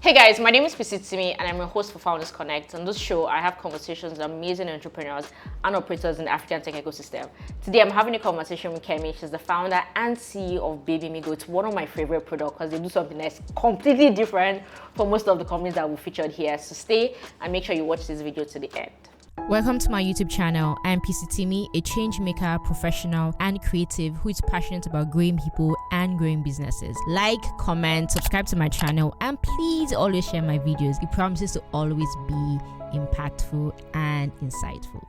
Hey guys, my name is Physiotherapy and I'm a host for Founders Connect. On this show, I have conversations with amazing entrepreneurs and operators in the African tech ecosystem. Today, I'm having a conversation with Kemi. She's the founder and CEO of BabyMigo. It's one of my favorite products because they do something that's completely different from most of the companies that we featured here. So stay and make sure you watch this video to the end. Welcome to my YouTube channel. I'm Physiotherapy, a change maker, professional, and creative who is passionate about growing people and growing businesses. Like, comment, subscribe to my channel, and please always share my videos. It promises to always be impactful and insightful.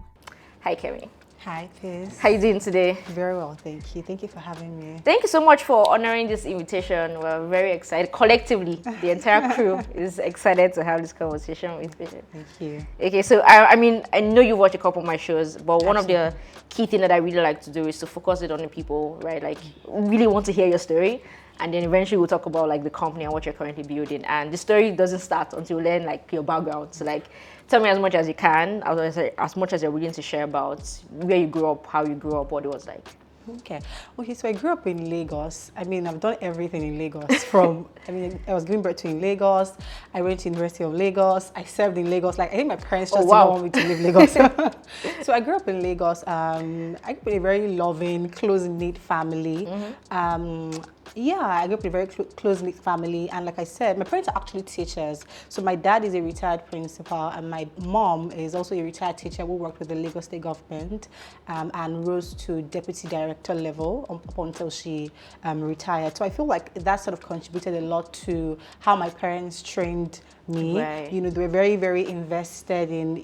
Hi, Kemi. Hi, Piz. How you doing today? Very well, thank you. Thank you for having me. Thank you so much for honoring this invitation. We're very excited. Collectively, the entire crew is excited to have this conversation with you. Thank you. Okay, so I mean, I know you watch a couple of my shows, but one of the key things that I really like to do is to focus it on the people, right? Like, really want to hear your story. And then eventually we'll talk about like the company and what you're currently building. And the story doesn't start until you learn like your background. So like, tell me as much as you can, as much as you're willing to share about where you grew up, how you grew up, what it was like. Okay, so I grew up in Lagos. I mean, I've done everything in Lagos from, I was given birth to in Lagos. I went to University of Lagos. I served in Lagos. Like, I think my parents just didn't want me to leave Lagos. So I grew up in Lagos. I grew up in a very loving, close-knit family. I grew up in a very close-knit family, and like I said, my parents are actually teachers. So my dad is a retired principal, and my mom is also a retired teacher who worked with the Lagos State government and rose to deputy director level up until she retired. So I feel like that sort of contributed a lot to how my parents trained me. Right. You know, they were very, very invested in,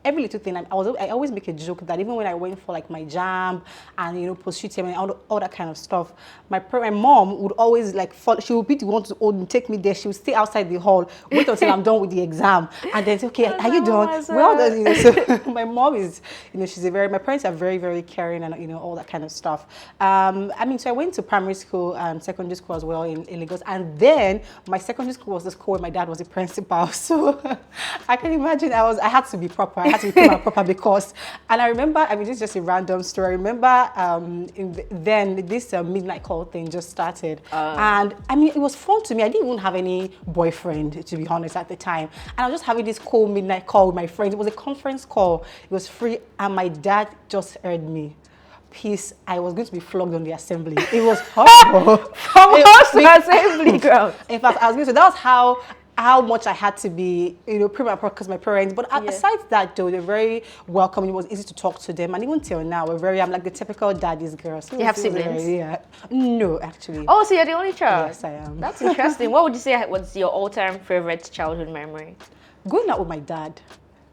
every little thing. I always make a joke that even when I went for like my jam and, post-UTM and all that kind of stuff, my mom would always like follow. She would be the one to hold me, take me there. She would stay outside the hall, wait until I'm done with the exam, and then say, okay, are you done? Well done. So my mom is, my parents are very, very caring and, all that kind of stuff. So I went to primary school and secondary school as well in Lagos. And then my secondary school was the school where my dad was a principal. So I can imagine I had to be proper. I had to be proper because, and I remember, this is just a random story. I remember then this midnight call thing just started. And it was fun to me. I didn't even have any boyfriend, to be honest, at the time. And I was just having this cool midnight call with my friends. It was a conference call. It was free. And my dad just heard me. Peace, I was going to be flogged on the assembly. It was horrible. From house to assembly ground. In fact, I was going to say, that was how much I had to be, premature because my parents. But aside that, though, they're very welcoming. It was easy to talk to them. And even till now, I'm like the typical daddy's girl. So you have siblings? No, actually. Oh, so you're the only child? Yes, I am. That's interesting. What would you say was your all-time favorite childhood memory? Going out with my dad.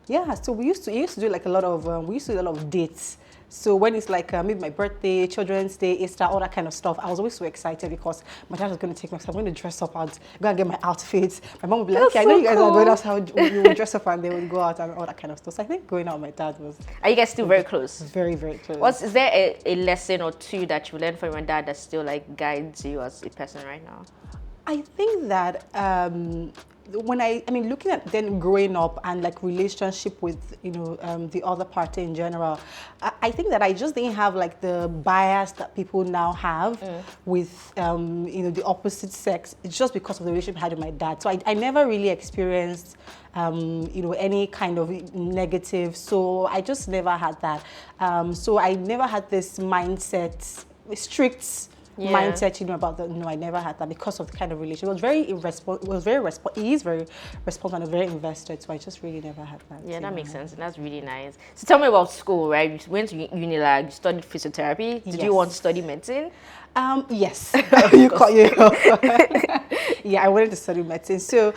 Yeah, so we used to do like a lot of dates. So when it's like maybe my birthday, Children's Day, Easter, all that kind of stuff, I was always so excited because my dad was going to take me. So I'm going to dress up and go and get my outfits. My mom would be like, okay, I know you guys are going out, so you will dress up and they would go out and all that kind of stuff. So I think going out with my dad was... Are you guys still very close? Very, very close. Is there a lesson or two that you learned from your dad that still like guides you as a person right now? I think that when looking at then growing up and like relationship with the other party in general, I think that I just didn't have like the bias that people now have with the opposite sex. It's just because of the relationship I had with my dad. So I never really experienced any kind of negative. So I just never had that. So I never had this mindset, strict mindset, about that. No, I never had that because of the kind of relationship. It was very he is very responsible and very invested, so I just really never had that. Yeah, that makes sense, and that's really nice. So tell me about school, right? You went to Unilag, you studied physiotherapy. Did you want to study medicine? Yes. Yeah, I wanted to study medicine. So,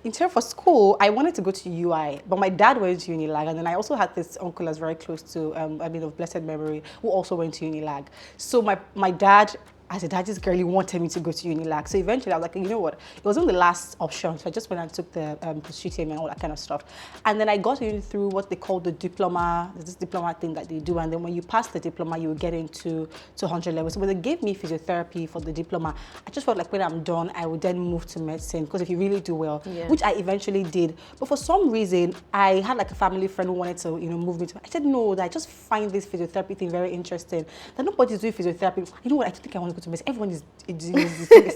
in terms for school, I wanted to go to UI, but my dad went to Unilag, and then I also had this uncle that's very close to, of blessed memory, who also went to Unilag. So my dad, as a daddy's girl, he wanted me to go to Unilag. So eventually I was like, you know what? It wasn't the last option. So I just went and took the pursuit and all that kind of stuff. And then I got in through what they call the diploma. There's this diploma thing that they do. And then when you pass the diploma, you will get into 100 levels. So when they gave me physiotherapy for the diploma, I just felt like when I'm done, I would then move to medicine. Because if you really do well, which I eventually did. But for some reason, I had like a family friend who wanted to, move me to. I said, no, that I just find this physiotherapy thing very interesting. That nobody's doing physiotherapy. You know what? I think I want want to go to medicine. Everyone is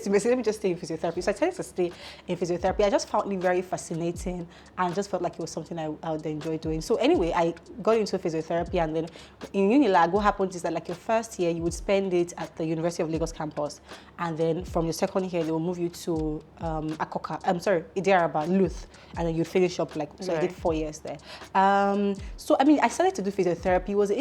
medicine. Let me just stay in physiotherapy. So I decided to stay in physiotherapy. I just found it very fascinating and just felt like it was something I would enjoy doing. So anyway, I got into physiotherapy, and then in Unilag, what happens is that like your first year, you would spend it at the University of Lagos campus, and then from your second year, they will move you to Idiaraba, Luth, and then you finish up like, so I did 4 years there. So I mean, I started to do physiotherapy. It was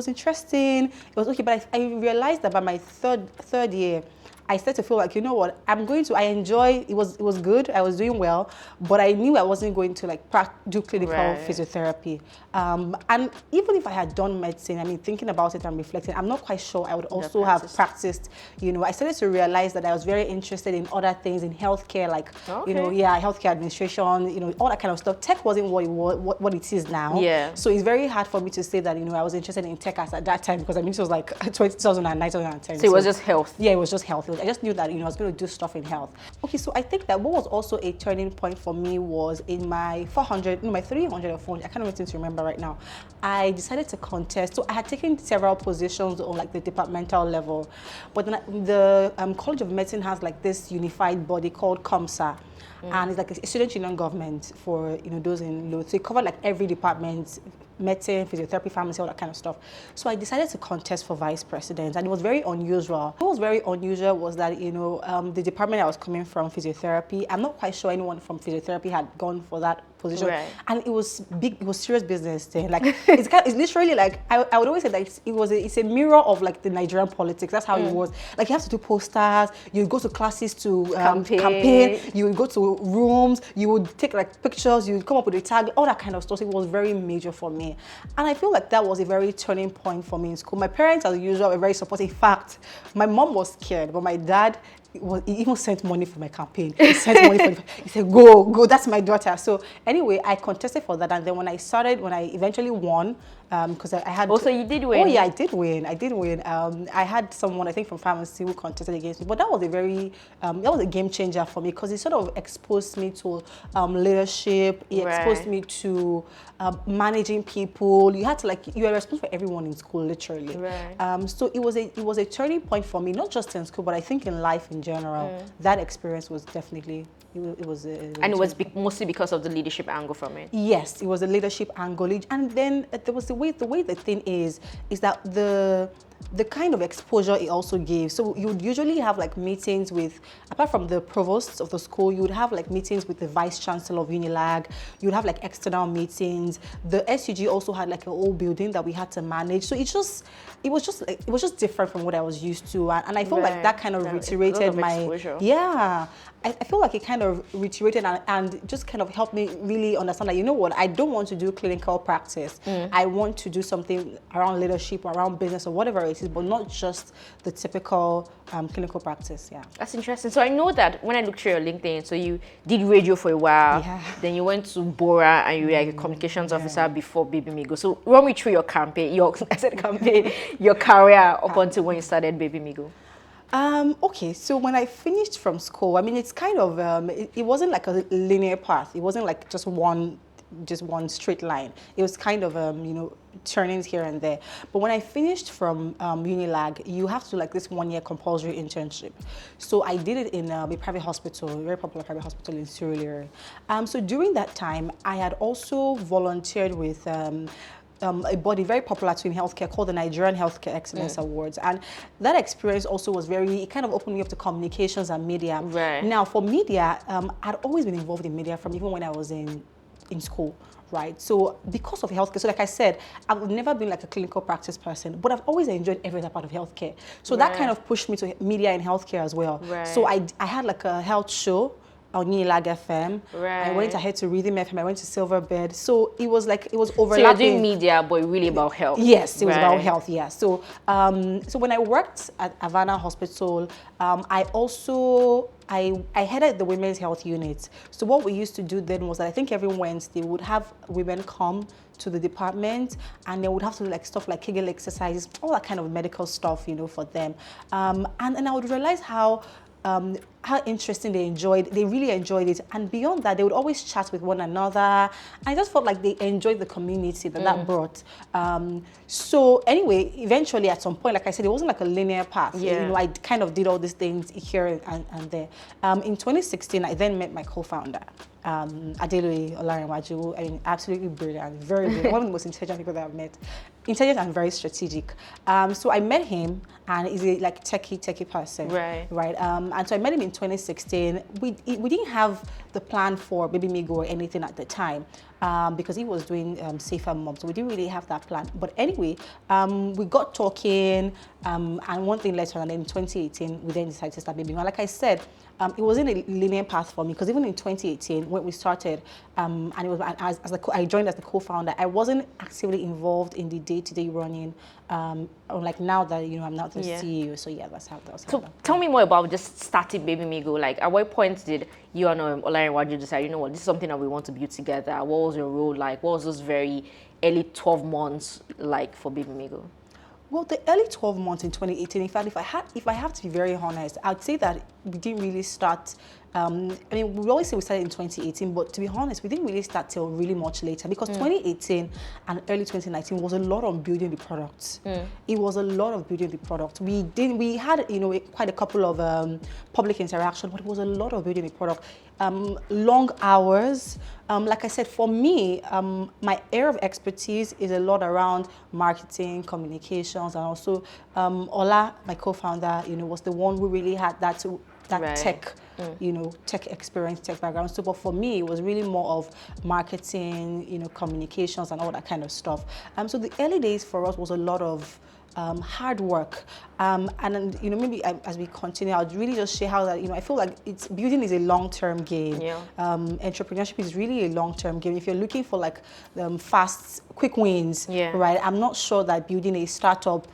interesting. It was okay, but I realized that by my third year, I started to feel like, you know what, I enjoy, it was good, I was doing well, but I knew I wasn't going to like do clinical physiotherapy. And even if I had done medicine, I mean, thinking about it and reflecting, I'm not quite sure I would also have practiced, you know. I started to realize that I was very interested in other things in healthcare, like, you know, healthcare administration, you know, all that kind of stuff. Tech wasn't what it is now. Yeah. So it's very hard for me to say that, you know, I was interested in tech at that time, because I mean, it was like 2009, 2010. So it was just health. Yeah, it was just health. I just knew that, you know, I was going to do stuff in health. Okay, so I think that what was also a turning point for me was in my 300 or 400, I can't even seem to remember right now, I decided to contest. So I had taken several positions on like the departmental level, but then the College of Medicine has like this unified body called COMSA. And it's like a student union government for, you know, those in low. So it covered like every department, medicine, physiotherapy, pharmacy, all that kind of stuff. So I decided to contest for vice president, and it was very unusual. What was very unusual was that, you know, the department I was coming from, physiotherapy, I'm not quite sure anyone from physiotherapy had gone for that position, and it was big. It was serious business then. Like it's literally like I would always say that it's a mirror of like the Nigerian politics. That's how it was. Like you have to do posters. You go to classes to campaign. You would go to rooms. You would take like pictures. You would come up with a tag. All that kind of stuff. So it was very major for me, and I feel like that was a very turning point for me in school. My parents, as usual, were very supportive. In fact, my mom was scared, but my dad, he even sent money for my campaign. He sent money for he said, go, that's my daughter. So anyway, I contested for that, and then when I eventually won, because I had... Also, you did win. Oh yeah, I did win. I had someone, I think from pharmacy, who contested against me, but that was a game changer for me, because it sort of exposed me to leadership. It exposed me to managing people. You had to you were responsible for everyone in school, literally. So it was a turning point for me, not just in school, but I think in life in general. That experience was definitely, it was mostly because of the leadership angle from it. Yes, it was a leadership angle, and then there was the way the thing is that the kind of exposure it also gave. So you would usually have like meetings with, apart from the provosts of the school, you would have like meetings with the vice chancellor of Unilag. You would have like external meetings. The SUG also had like an old building that we had to manage. So it was just different from what I was used to, and I feel like that kind of reiterated my exposure. Yeah. I feel like it kind of reiterated and just kind of helped me really understand that, you know what, I don't want to do clinical practice. I want to do something around leadership or around business or whatever it is, but not just the typical clinical practice. Yeah. That's interesting. So I know that when I looked through your LinkedIn, so you did radio for a while, then you went to Bora and you were like a communications officer before BabyMigo. So run me through your campaign, your career up until when you started BabyMigo. Okay, so when I finished from school, I mean, it's kind of, it wasn't like a linear path. It wasn't like just one straight line. It was kind of, you know, turnings here and there. But when I finished from Unilag, you have to like this 1 year compulsory internship. So I did it in a private hospital, a very popular private hospital in Surulere. So during that time, I had also volunteered with a body very popular too in healthcare called the Nigerian Healthcare Excellence Awards, and that experience also was it kind of opened me up to communications and media. Now for media, I'd always been involved in media from even when I was in school, right? So because of healthcare, so like I said, I've never been like a clinical practice person, but I've always enjoyed every other part of healthcare. So that kind of pushed me to media and healthcare as well. So I had like a health show on Unilag FM. I went ahead to Rhythm FM. I went to Silverbird. So it was overlapping. So you're doing media, but really about health. Yes, it was about health. Yeah. So so when I worked at Havana Hospital, I headed the women's health unit. So what we used to do then was that I think every Wednesday we would have women come to the department, and they would have to do like stuff like Kegel exercises, all that kind of medical stuff, you know, for them. And I would realize how how interesting they really enjoyed it. And beyond that, they would always chat with one another. I just felt like they enjoyed the community that brought. So anyway, eventually at some point, like I said, it wasn't like a linear path. Yeah. You know, I kind of did all these things here and there. In 2016, I then met my co-founder, Steadily. I mean, absolutely brilliant, very brilliant, one of the most intelligent people that I've met. Intelligent and very strategic. So I met him, and he's a like techie person. Right. And so I met him in 2016. We didn't have the plan for BabyMigo or anything at the time, because he was doing Safer Mom, so we didn't really have that plan. But anyway, we got talking, and one thing led to another. In 2018, we then decided to start BabyMigo. Like I said, it wasn't a linear path for me, because even in 2018, when we started, and it was I joined as the co-founder, I wasn't actively involved in the day-to-day running. Like now that I'm not the CEO, so yeah, that's how that was. So tell me more about just starting BabyMigo. Like, at what point did you and Olawoye decide, you know what, this is something that we want to build together? What was your role like? What was those very early 12 months like for BabyMigo? Well, the early 12 months in 2018, in fact, if I have to be very honest, I'd say that we didn't really start. I mean, we always say we started in 2018, but to be honest, we didn't really start till really much later, because 2018 and early 2019 was a lot on building the product. It was a lot of building the product. We had quite a couple of public interaction, but it was a lot of building the product. Long hours. Like I said, for me, my area of expertise is a lot around marketing, communications, and also Ola, my co-founder, was the one who really had that tech, tech experience, tech background. So, but for me, it was really more of marketing, communications, and all that kind of stuff. So the early days for us was a lot of hard work, and maybe as we continue, I'll really just share how that I feel like building is a long-term game. Entrepreneurship is really a long-term game. If you're looking for like fast, quick wins, right? I'm not sure that building a startup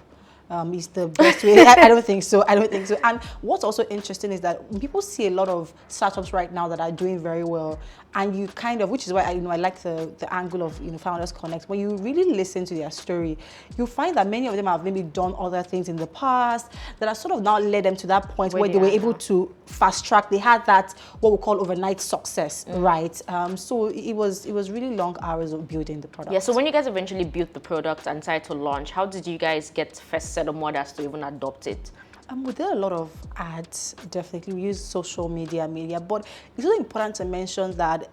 is the best way. I don't think so. And what's also interesting is that people see a lot of startups right now that are doing very well, and you kind of, which is why I like the angle of Founders Connect. When you really listen to their story, you find that many of them have maybe done other things in the past that have sort of now led them to that point where they were able to fast track. They had that what we call overnight success, right? So it was really long hours of building the product. Yeah. So when you guys eventually built the product and decided to launch, how did you guys get first set of mothers to even adopt it? We did a lot of ads, definitely. We use social media, but it's really important to mention that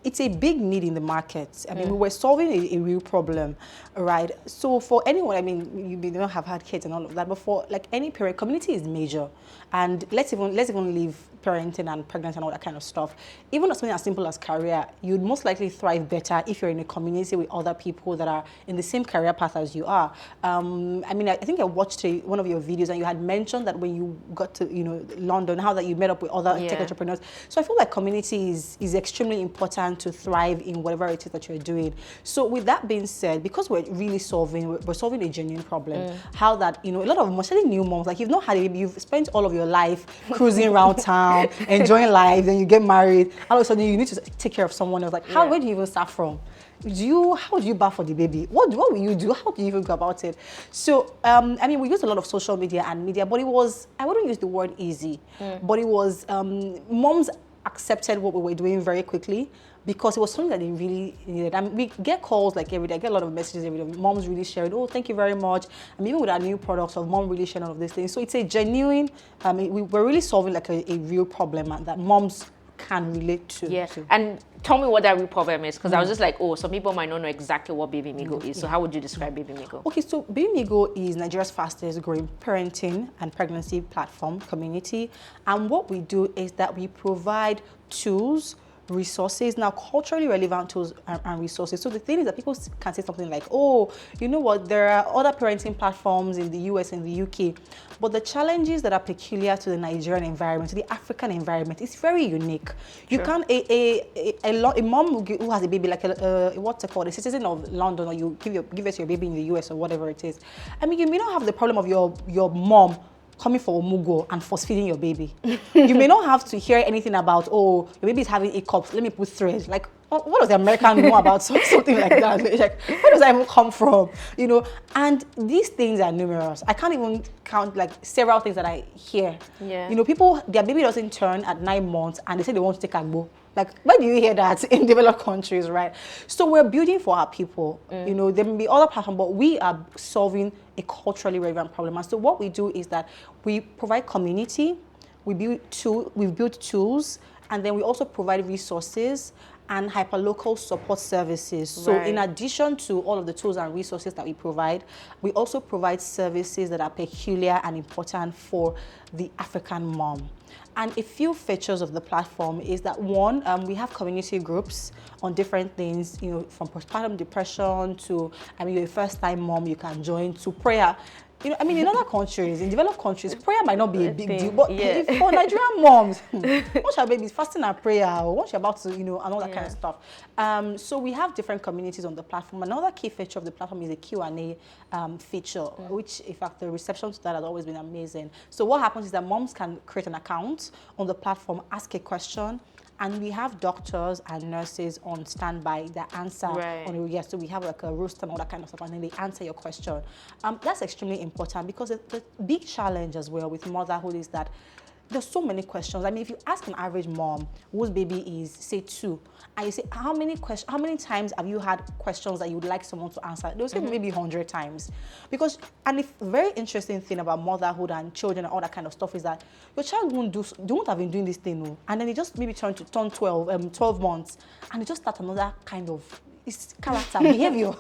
it's a big need in the market. I mean, we were solving a real problem, right? So for anyone, I mean, you may not have had kids and all of that, but for like any parent, community is major. And let's even leave parenting and pregnancy and all that kind of stuff. Even something as simple as career, you'd most likely thrive better if you're in a community with other people that are in the same career path as you are. I mean, I think I watched one of your videos, and you had mentioned that when you got to London, how that you met up with other tech entrepreneurs. So I feel like community is extremely important to thrive in whatever it is that you're doing. So with that being said, because we're really solving a genuine problem, how that a lot of mostly new moms, like you've not had a baby, you've spent all of your life cruising around town, enjoying life, then you get married, all of a sudden you need to take care of someone else. Like, where do you even start from? How do you bath for the baby? What will you do? How do you even go about it? So, I mean, we use a lot of social media, but it was, I wouldn't use the word easy, but it was, moms accepted what we were doing very quickly, because it was something that they really needed. And we get calls like every day. I get a lot of messages every day. Moms really sharing, oh, thank you very much. And even with our new products, of mom really sharing all of these things. So it's a genuine, we're really solving like a real problem that moms can relate to. Yeah, and tell me what that real problem is, because I was just like, oh, some people might not know exactly what BabyMigo is. So how would you describe BabyMigo? Okay, so BabyMigo is Nigeria's fastest growing parenting and pregnancy platform community. And what we do is that we provide tools, resources, now culturally relevant tools and resources. So the thing is that people can say something like, oh, you know what, there are other parenting platforms in the US and the UK, but the challenges that are peculiar to the Nigerian environment, to the African environment, is very unique. You can't, a mom who has a baby, like what's it called, a citizen of London, or you give it to your baby in the US or whatever it is. I mean, you may not have the problem of your mom coming for Omugo and force feeding your baby. You may not have to hear anything about, oh, your baby is having hiccups, let me put thread. Like, what does the American know about something like that? Like, where does that even come from? You know, and these things are numerous. I can't even count like several things that I hear. Yeah. You know, people, their baby doesn't turn at 9 months and they say they want to take agbo. Like, where do you hear that in developed countries, right? So we're building for our people. You know, there may be other platforms, but we are solving a culturally relevant problem. And so what we do is that we provide community, we've built tools, and then we also provide resources and hyperlocal support services. So in addition to all of the tools and resources that we provide, we also provide services that are peculiar and important for the African mom. And a few features of the platform is that one, we have community groups on different things, you know, from postpartum depression to, I mean, you're a first-time mom, you can join, to prayer. You know, I mean, in other countries, in developed countries, prayer might not be a big deal, but if for Nigerian moms, once your baby is fasting and prayer, or once you're about to, you know, and all that kind of stuff. So we have different communities on the platform. Another key feature of the platform is a Q&A feature, which, in fact, the reception to that has always been amazing. So what happens is that moms can create an account on the platform, ask a question, and we have doctors and nurses on standby that answer. So we have like a roster and all that kind of stuff, and then they answer your question. That's extremely important because the big challenge as well with motherhood is that there's so many questions. I mean, if you ask an average mom whose baby is, say, 2, and you say, how many times have you had questions that you would like someone to answer? They'll say maybe 100 times. Because, and the very interesting thing about motherhood and children and all that kind of stuff is that your child won't have been doing this thing, no. And then they just maybe turn 12 months, and they just start another kind of character, behavior,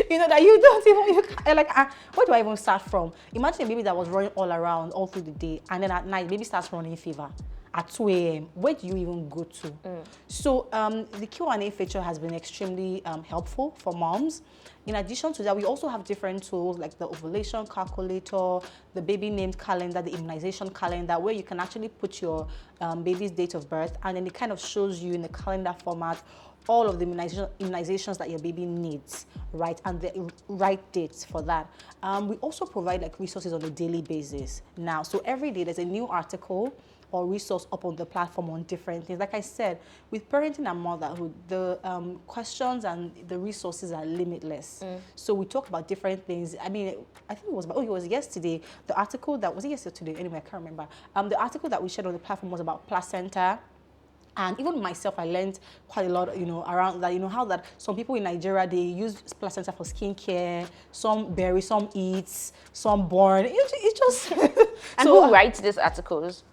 you know, that you don't even, you're like, where do I even start from? Imagine a baby that was running all around all through the day, and then at night, baby starts running fever at 2 a.m. Where do you even go to? So the Q&A feature has been extremely helpful for moms. In addition to that, we also have different tools like the ovulation calculator, the baby named calendar, the immunization calendar, where you can actually put your baby's date of birth, and then it kind of shows you in the calendar format all of the immunizations that your baby needs, right, and the right dates for that. We also provide like resources on a daily basis now. So every day there's a new article or resource up on the platform on different things. Like I said, with parenting and motherhood, the questions and the resources are limitless. So we talk about different things. I mean, I think it was yesterday. The article that was it yesterday? Anyway, I can't remember. The article that we shared on the platform was about placenta. And even myself, I learned quite a lot, you know, around that, you know, how that some people in Nigeria, they use placenta for skincare, some bury, some eat, some burn. It's just... And who writes these articles?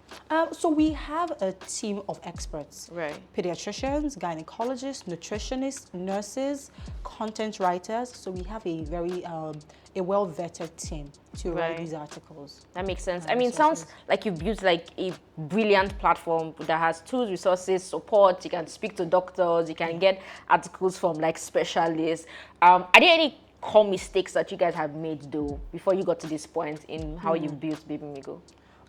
So we have a team of experts. Right. Pediatricians, gynecologists, nutritionists, nurses, content writers. So we have a very a well-vetted team to write these articles. That makes sense. I mean, it sounds like you've built like a brilliant platform that has tools, resources, support. You can speak to doctors. You can get articles from like specialists. Are there any core mistakes that you guys have made though before you got to this point in how you've built BabyMigo?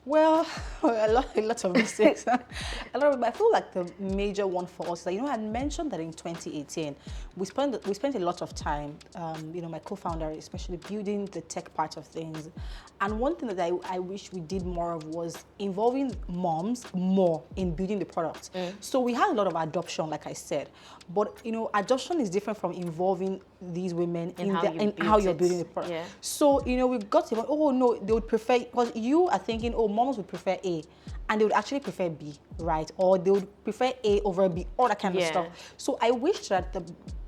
Well, a lot of mistakes. I feel like the major one for us is that, you know, I mentioned that in 2018, we spent a lot of time, you know, my co-founder especially, building the tech part of things. And one thing that I wish we did more of was involving moms more in building the product. So we had a lot of adoption, like I said, but, you know, adoption is different from involving these women in how you're building the product. So, you know, we got to, oh no, they would prefer, because you are thinking, oh, moms would prefer A, and they would actually prefer B, right? Or they would prefer A over B, all that kind of stuff. So I wish that the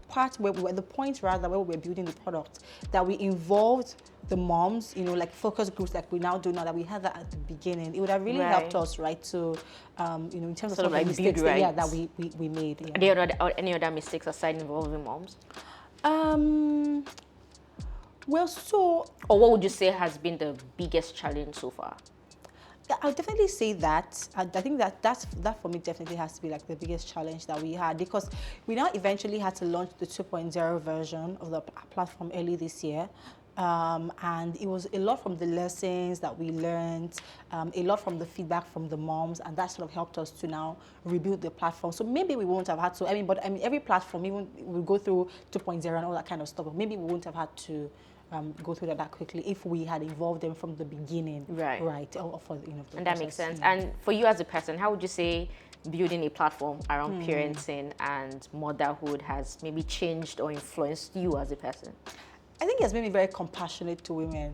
part where we were, the point rather where we were building the product, that we involved the moms, you know, like focus groups like we now do now, that we had that at the beginning. It would have really helped us, right, to, you know, in terms of some of the mistakes that we made. Are there any other mistakes aside involving moms? Well, so... Or what would you say has been the biggest challenge so far? I'll definitely say that. I think that for me definitely has to be like the biggest challenge that we had, because we now eventually had to launch the 2.0 version of the platform early this year. And it was a lot from the lessons that we learned, a lot from the feedback from the moms, and that sort of helped us to now rebuild the platform. So maybe we won't have had to, but every platform, even we go through 2.0 and all that kind of stuff, but maybe we wouldn't have had to go through that quickly if we had involved them from the beginning, right? And that makes sense. And for you as a person, how would you say building a platform around parenting and motherhood has maybe changed or influenced you as a person? I think it's made me very compassionate to women.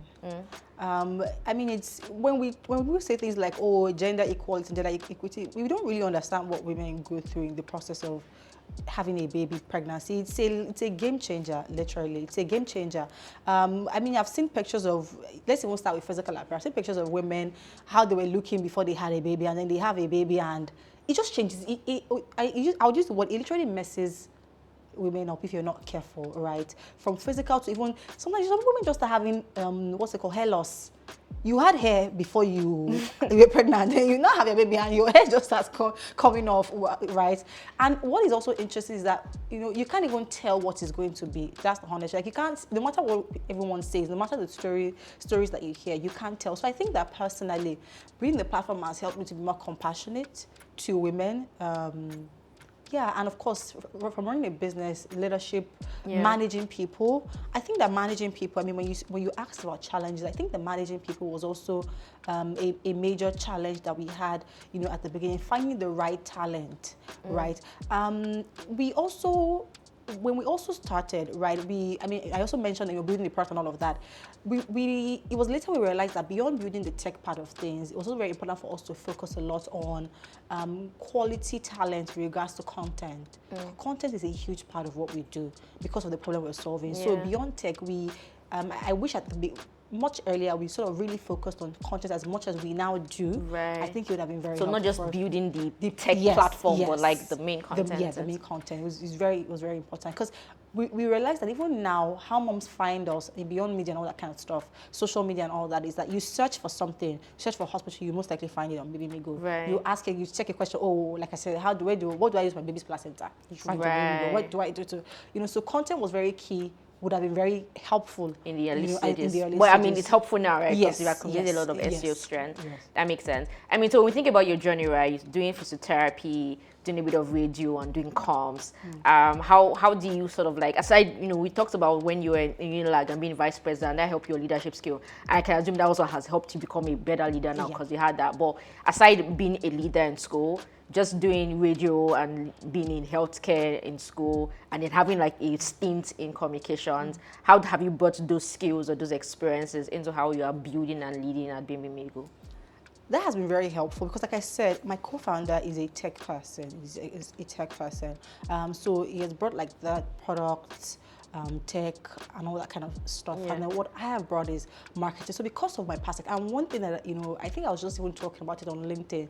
I mean, it's when we say things like, oh, gender equality, gender equity, we don't really understand what women go through in the process of having a baby, pregnancy. It's a game changer, literally. It's a game changer. I mean, I've seen pictures of, let's even start with physical appearance. I've seen pictures of women, how they were looking before they had a baby, and then they have a baby, and it just changes. I'll use the word, it literally messes women up if you're not careful, right? From physical to even, sometimes some women just are having, what's it called, hair loss. You had hair before you were pregnant, and you now have a baby and your hair just starts coming off, right? And what is also interesting is that, you can't even tell what is going to be. That's the honest. Like, you can't, no matter what everyone says, no matter the stories that you hear, you can't tell. So I think that personally, bringing the platform has helped me to be more compassionate to women. Yeah, and of course, from running a business, leadership, managing people, I think that managing people, I mean, when you asked about challenges, I think that managing people was also a major challenge that we had, at the beginning, finding the right talent, right? When we also started, right, I also mentioned that you're building the product and all of that. It was later we realized that beyond building the tech part of things, it was also very important for us to focus a lot on quality talent with regards to content. Content is a huge part of what we do because of the problem we're solving. So beyond tech, I wish much earlier we sort of really focused on content as much as we now do. Right. I think it would have been very So not just helpful. building the tech platform, but like the main content. The main content was very important, because we realized that even now, how moms find us beyond media and all that kind of stuff, social media and all that, is that you search for something, search for hospital, you most likely find it on BabyMigo. Right. You ask it, you check a question. Oh, like I said, what do I use my baby's placenta? You find it on BabyMigo. What do I do to, so content was very key. Would have been very helpful in the early stages. Well, I mean, it's helpful now, right? Yes, because you are completing a lot of SEO strength. Yes. That makes sense. I mean, so when we think about your journey, right, doing physiotherapy, doing a bit of radio and doing comms, how do you sort of like, aside, we talked about when you were in Unilag and being vice president, that helped your leadership skill. And I can assume that also has helped you become a better leader now because you had that. But aside being a leader in school, just doing radio and being in healthcare in school and then having like a stint in communications, how have you brought those skills or those experiences into how you are building and leading at BabyMigo? That has been very helpful because, like I said, my co-founder is a tech person. He's a tech person. So he has brought like that product, tech, and all that kind of stuff. And then what I have brought is marketing. So because of my past, and one thing that, I think I was just even talking about it on LinkedIn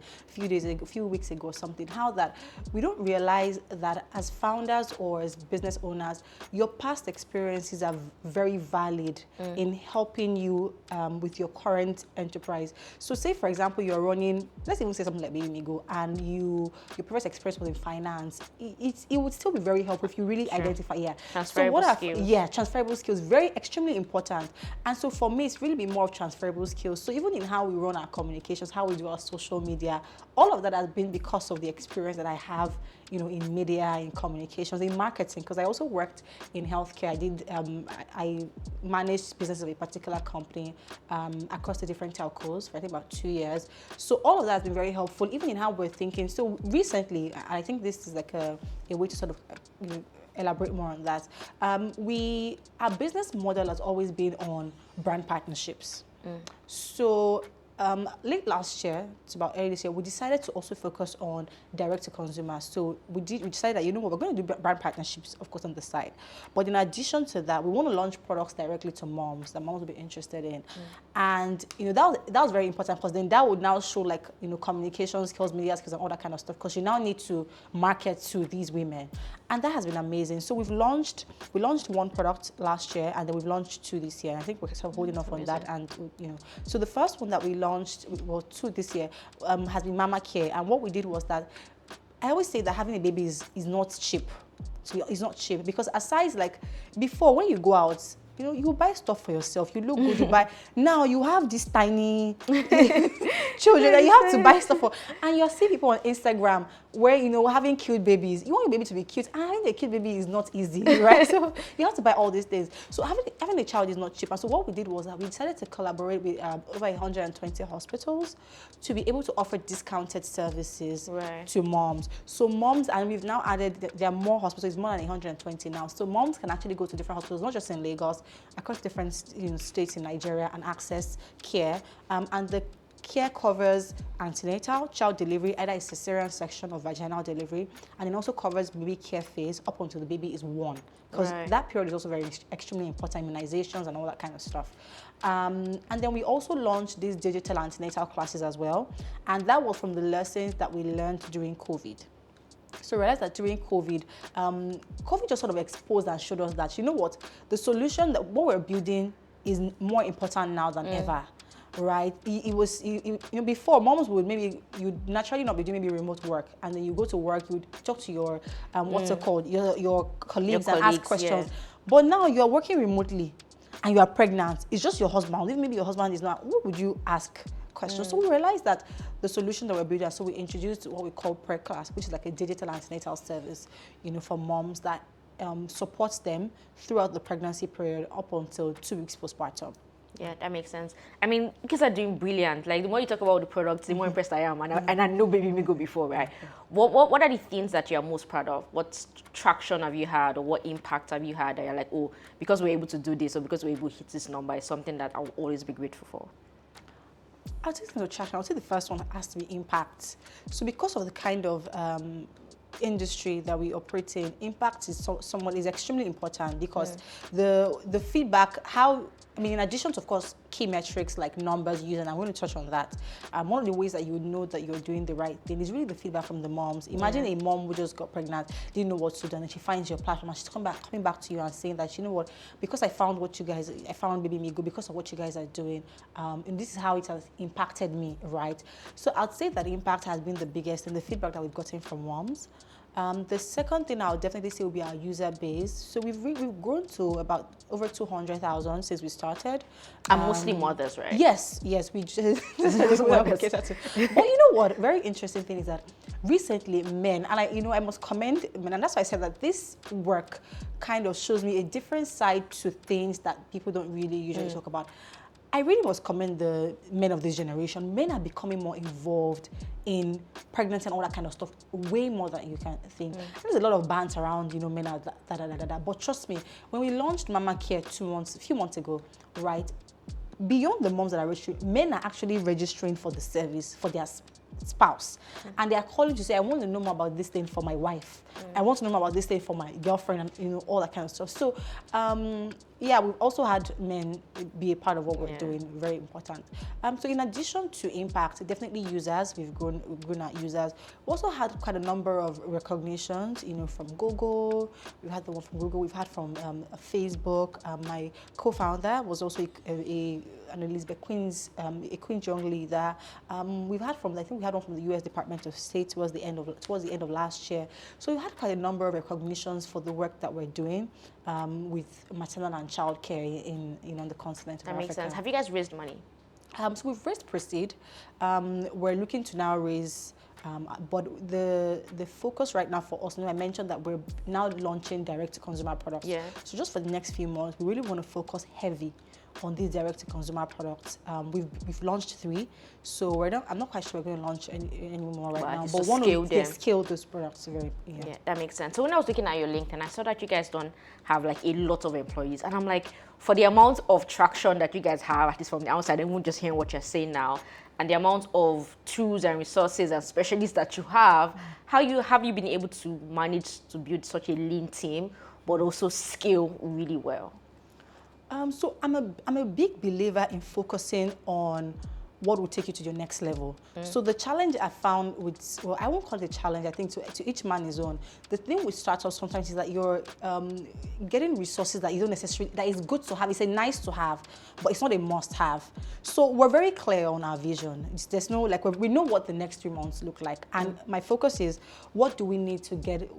a few weeks ago or something, how that we don't realize that as founders or as business owners, your past experiences are very valid in helping you with your current enterprise. So say, for example, you're running, let's even say something like BabyMigo, and your previous experience was in finance. It would still be very helpful if you really identify, transferable skills. Transferable skills, extremely important. And so for me, it's really been more of transferable skills. So even in how we run our communications, how we do our social media, all of that has been because of the experience that I have, in media, in communications, in marketing, because I also worked in healthcare. I managed business of a particular company across the different telcos for I think about 2 years. So all of that has been very helpful, even in how we're thinking. So recently, I think this is like a way to sort of, elaborate more on that. Our business model has always been on brand partnerships. So late last year, it's about early this year, we decided to also focus on direct to consumer. So we decided that, we're going to do brand partnerships, of course, on the side. But in addition to that, we want to launch products directly to moms that moms will be interested in. And, that was very important because then that would now show like, communication skills, media skills, and all that kind of stuff, because you now need to market to these women. And that has been amazing. So we launched one product last year, and then we've launched 2 this year. I think we're sort of holding off on that. And, so the first one that we launched, 2 this year, has been Mama Care. And what we did was that, I always say that having a baby is not cheap. So it's not cheap because aside, like before, when you go out, you know, you buy stuff for yourself. You look good, you buy. Now you have these tiny children that you have to buy stuff for. And you're seeing people on Instagram where, you know, having cute babies. You want your baby to be cute, and having a cute baby is not easy, right? So you have to buy all these things. So having a child is not cheap. And so what we did was that we decided to collaborate with over 120 hospitals to be able to offer discounted services to moms. So moms, and we've now added, there are more hospitals, more than 120 now. So moms can actually go to different hospitals, not just in Lagos, across different states in Nigeria, and access care. And the care covers antenatal, child delivery, either a cesarean section or vaginal delivery, and it also covers baby care phase up until the baby is 1. Because that period is also very extremely important, immunizations and all that kind of stuff. And then we also launched these digital antenatal classes as well. And that was from the lessons that we learned during COVID. So we realized that during COVID, COVID just sort of exposed and showed us that, you know what, the solution, that what we're building is more important now than ever. Right? It was, you know, before moms would maybe, you'd naturally not be doing maybe remote work, and then you go to work, you'd talk to your, what's it called, your colleagues and ask questions. But now you're working remotely and you are pregnant. It's just your husband. Even maybe your husband is not, what would you ask questions? So we realized that the solution that we're building, so we introduced what we call Pre-Class, which is like a digital antenatal service, you know, for moms that supports them throughout the pregnancy period up until 2 weeks postpartum. Yeah, that makes sense. I mean, kids are doing brilliant. Like, the more you talk about the products, the more impressed I am. And I know BabyMigo before, right? What are the things that you're most proud of? What traction have you had, or what impact have you had that you're like, oh, because we're able to do this, or because we're able to hit this number, is something that I'll always be grateful for? I'll take the traction. I'll say the first one has to be impact. So because of the kind of industry that we operate in, impact is is extremely important, because the feedback, I mean, in addition to, of course, key metrics like numbers used, and I'm going to touch on that, one of the ways that you know that you're doing the right thing is really the feedback from the moms. Imagine a mom who just got pregnant, didn't know what to do, and she finds your platform, and she's coming back to you and saying that, you know what, because I found BabyMigo, because of what you guys are doing, and this is how it has impacted me, right? So I'd say that impact has been the biggest in the feedback that we've gotten from moms. The second thing I would definitely say will be our user base. So we've grown to about over 200,000 since we started. And mostly mothers, right? Yes, we just But you know what? Very interesting thing is that recently men, and I must commend men, and that's why I said that this work kind of shows me a different side to things that people don't really usually talk about. I really must commend the men of this generation. Men are becoming more involved in pregnancy and all that kind of stuff, way more than you can think. There's a lot of banter around, you know, men are that. But trust me, when we launched Mama Care a few months ago, right, beyond the moms that are registering, men are actually registering for the service for their spouse, and they are calling to say, I want to know more about this thing for my wife. I want to know more about this thing for my girlfriend, and, you know, all that kind of stuff. So yeah, we've also had men be a part of what we're doing, very important. So in addition to impact, definitely users, we've grown our users. We also had quite a number of recognitions, you know, from Google. We've had the one from Google, we've had from Facebook. My co-founder was also an Elizabeth Queen's, a Queen's Young Leader. We've had from, I think we had one from the U.S. Department of State towards the end of last year. So we had quite a number of recognitions for the work that we're doing with maternal and child care in the continent of Africa. That makes sense. Have you guys raised money? So we've raised proceed. We're looking to now raise, but the focus right now for us, I mentioned that we're now launching direct-to-consumer products. Yeah. So just for the next few months, we really want to focus heavy on these direct-to-consumer products. We've launched 3, so I'm not quite sure we're going to launch any more right now. But one of scale those products very. Yeah, that makes sense. So when I was looking at your LinkedIn, I saw that you guys don't have like a lot of employees, and I'm like, for the amount of traction that you guys have, at least from the outside, and even just hearing what you're saying now, and the amount of tools and resources and specialists that you have, how have you been able to manage to build such a lean team, but also scale really well? So I'm a big believer in focusing on what will take you to your next level. So the challenge I found with, well, I won't call it a challenge, I think to each man his own. The thing with startups sometimes is that you're getting resources that you don't necessarily, that is good to have, it's a nice to have, but it's not a must have. So we're very clear on our vision. There's no, like, we know what the next 3 months look like. And my focus is, what do we need to get,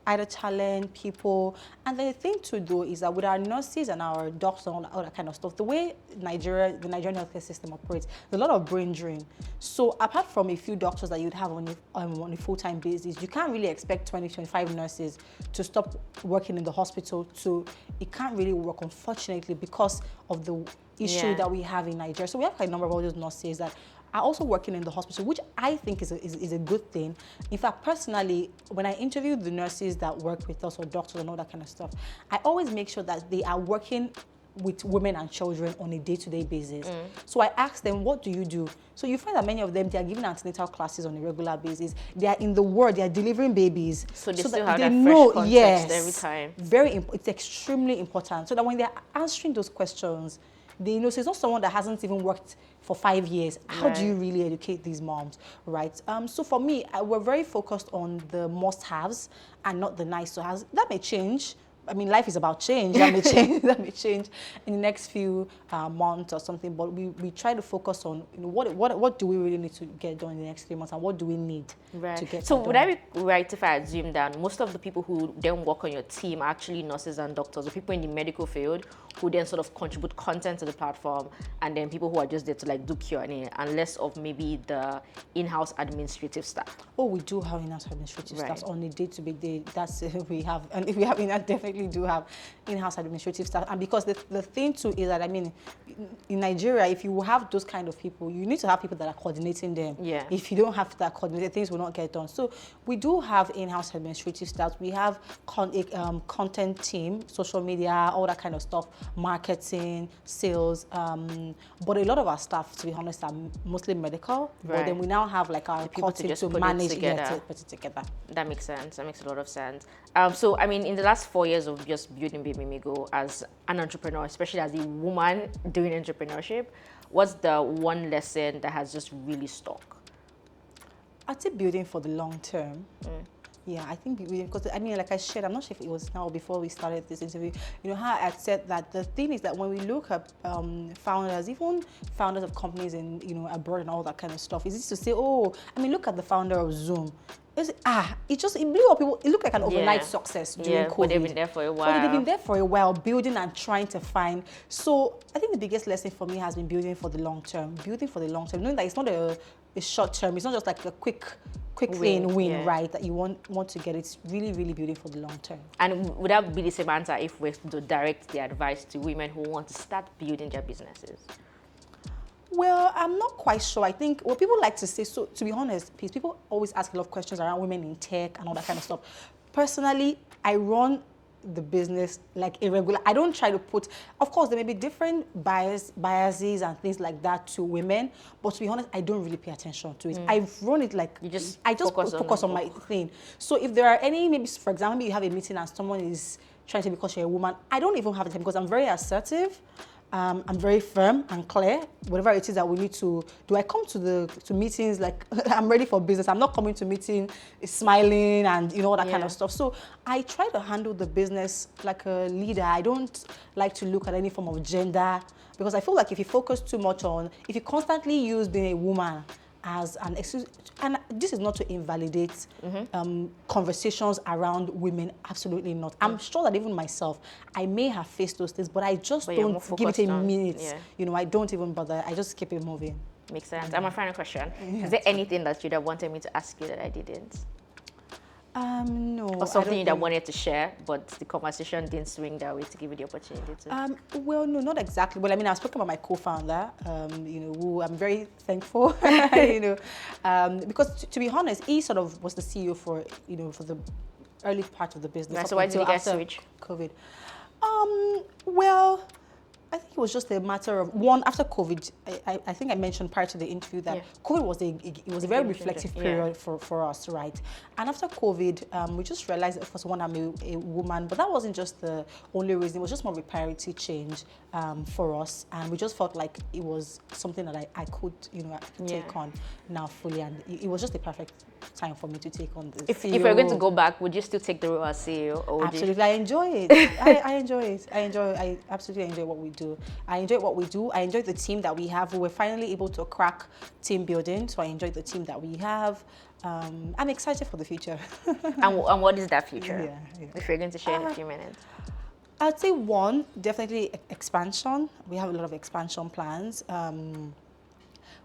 either talent, people. And the thing to do is that with our nurses and our doctors and all that kind of stuff, the way the Nigerian healthcare system operates, there's a lot of brain drain. So apart from a few doctors that you'd have on a full-time basis, you can't really expect 20, 25 nurses to stop working in the hospital. So it can't really work, unfortunately, because of the issue that we have in Nigeria. So we have a number of all those nurses that are also working in the hospital, which I think is a good thing. In fact, personally, when I interview the nurses that work with us or doctors and all that kind of stuff, I always make sure that they are working with women and children on a day-to-day basis. So I ask them, what do you do? So you find that many of them, they are giving antenatal classes on a regular basis. They are in the ward, they are delivering babies. So they still have that fresh context every time. It's extremely important. So that when they're answering those questions, they know. So it's not someone that hasn't even worked for 5 years. How do you really educate these moms, right? So for me, we're very focused on the must-haves and not the nice-to-haves. That may change. I mean, life is about change. That may change. That may change in the next few months or something. But we try to focus on, you know, what do we really need to get done in the next 3 months, and what do we need to get so done. Would I be right if I assume that most of the people who then work on your team are actually nurses and doctors, or people in the medical field who then sort of contribute content to the platform, and then people who are just there to like do Q&A, and less of maybe the in-house administrative staff? Oh, we do have in-house administrative staff on a day-to-day day. That's we have, and if we have in-house, definitely do have in-house administrative staff. And because the thing too is that, I mean, in Nigeria, if you have those kind of people, you need to have people that are coordinating them. If you don't have that coordinated, things will not get done. So we do have in-house administrative staff. We have content team, social media, all that kind of stuff, marketing, sales. But a lot of our staff, to be honest, are mostly medical. But then we now have like our people to just manage to put it together. That makes sense. That makes a lot of sense. So, I mean, in the last 4 years of just building BabyMigo as an entrepreneur, especially as a woman doing entrepreneurship, what's the one lesson that has just really stuck? I'd say building for the long term. Yeah, I think because, I mean, like I shared, I'm not sure if it was now before we started this interview, you know, how I said that the thing is that when we look at founders, even founders of companies in, you know, abroad and all that kind of stuff, it's easy to say, oh, I mean, look at the founder of Zoom. It blew up. It looked like an overnight success during COVID. But they've been there for a while. But they've been there for a while, building and trying to find. So I think the biggest lesson for me has been building for the long term. Building for the long term, knowing that it's not a short term. It's not just like a quick win, right? That you want to get. It's really, really building for the long term. And would that be the same answer if we're to direct the advice to women who want to start building their businesses? Well, I'm not quite sure. I think what people like to say, so to be honest, people always ask a lot of questions around women in tech and all that kind of stuff. Personally, I run the business like a regular. I don't try to put, of course, there may be different biases and things like that to women, but to be honest, I don't really pay attention to it. I run it like, I just focus on my thing. So if there are any, maybe, for example, maybe you have a meeting and someone is trying to, because you're a woman, I don't even have the time because I'm very assertive. I'm very firm and clear. Whatever it is that we need to do, I come to meetings like I'm ready for business. I'm not coming to meeting smiling and, you know, all that kind of stuff. So I try to handle the business like a leader. I don't like to look at any form of gender, because I feel like if you focus too much on, if you constantly use being a woman as an excuse, and this is not to invalidate conversations around women, absolutely not. I'm sure that even myself, I may have faced those things, but I just don't give it a minute. You know, I don't even bother. I just keep it moving. Makes sense. And my final question, is there anything that you'd have wanted me to ask you that I didn't? No. Or something that wanted to share, but the conversation didn't swing that way to give you the opportunity to? Well, no, not exactly. Well, I mean, I was talking about my co-founder, you know, who I'm very thankful, you know, because to be honest, he sort of was the CEO for, you know, for the early part of the business. Right, so why did you guys switch? COVID. Well, I think it was just a matter of after COVID. I think I mentioned prior to the interview that COVID was a very reflective period for us, right? And after COVID, we just realized, of course, I'm a woman, but that wasn't just the only reason. It was just more of a priority change for us, and we just felt like it was something that I could, you know, take on now fully, and it was just the perfect time for me to take on this. If you're going to go back, would you still take the role as CEO? Or absolutely, I enjoy it. I enjoy it. I absolutely enjoy what we do. I enjoy what we do. I enjoy the team that we have. We were finally able to crack team building, so I enjoy the team that we have. I'm excited for the future. And what is that future? Yeah. If you're going to share in a few minutes. I'd say one, definitely expansion. We have a lot of expansion plans.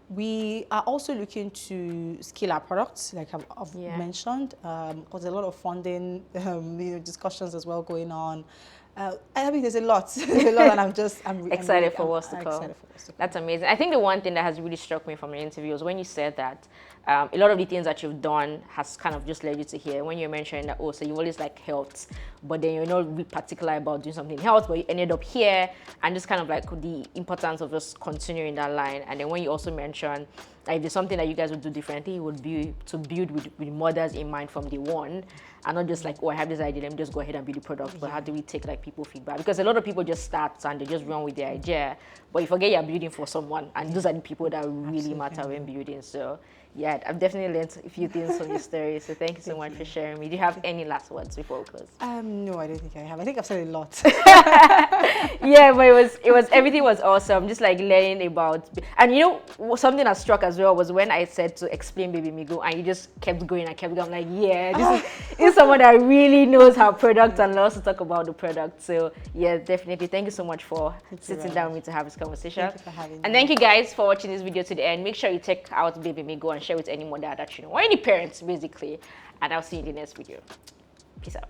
We are also looking to scale our products, like I've mentioned, because a lot of funding discussions as well going on. I mean, there's a lot, and I'm excited for what's to come. That's amazing. I think the one thing that has really struck me from your interview was when you said that a lot of the things that you've done has kind of just led you to here. When you're mentioning that, so you always like health, but then you're not really particular about doing something in health, but you ended up here, and just kind of like the importance of just continuing that line. And then when you also mentioned that if there's something that you guys would do differently, it would be to build with mothers in mind from day one, and not just like, I have this idea, let me just go ahead and build the product, but how do we take like people feedback? Because a lot of people just start and they just run with their idea, but you forget you're building for someone, and those are the people that really matter when building. So yeah, I've definitely learned a few things from your story. So thank you so much for sharing me. Do you have any last words before we close? No, I don't think I have. I think I've said a lot. Yeah, but it was everything was awesome. Just like learning about, and something that struck as well was when I said to explain BabyMigo, and you just kept going and kept going. I'm like, yeah, this is someone that really knows her product and loves to talk about the product. So yeah, definitely. Thank you so much for sitting down with me to have this conversation. Thank you for having me. And thank you guys for watching this video to the end. Make sure you check out BabyMigo and share with any mother that you know, or any parents basically. And I'll see you in the next video. Peace out.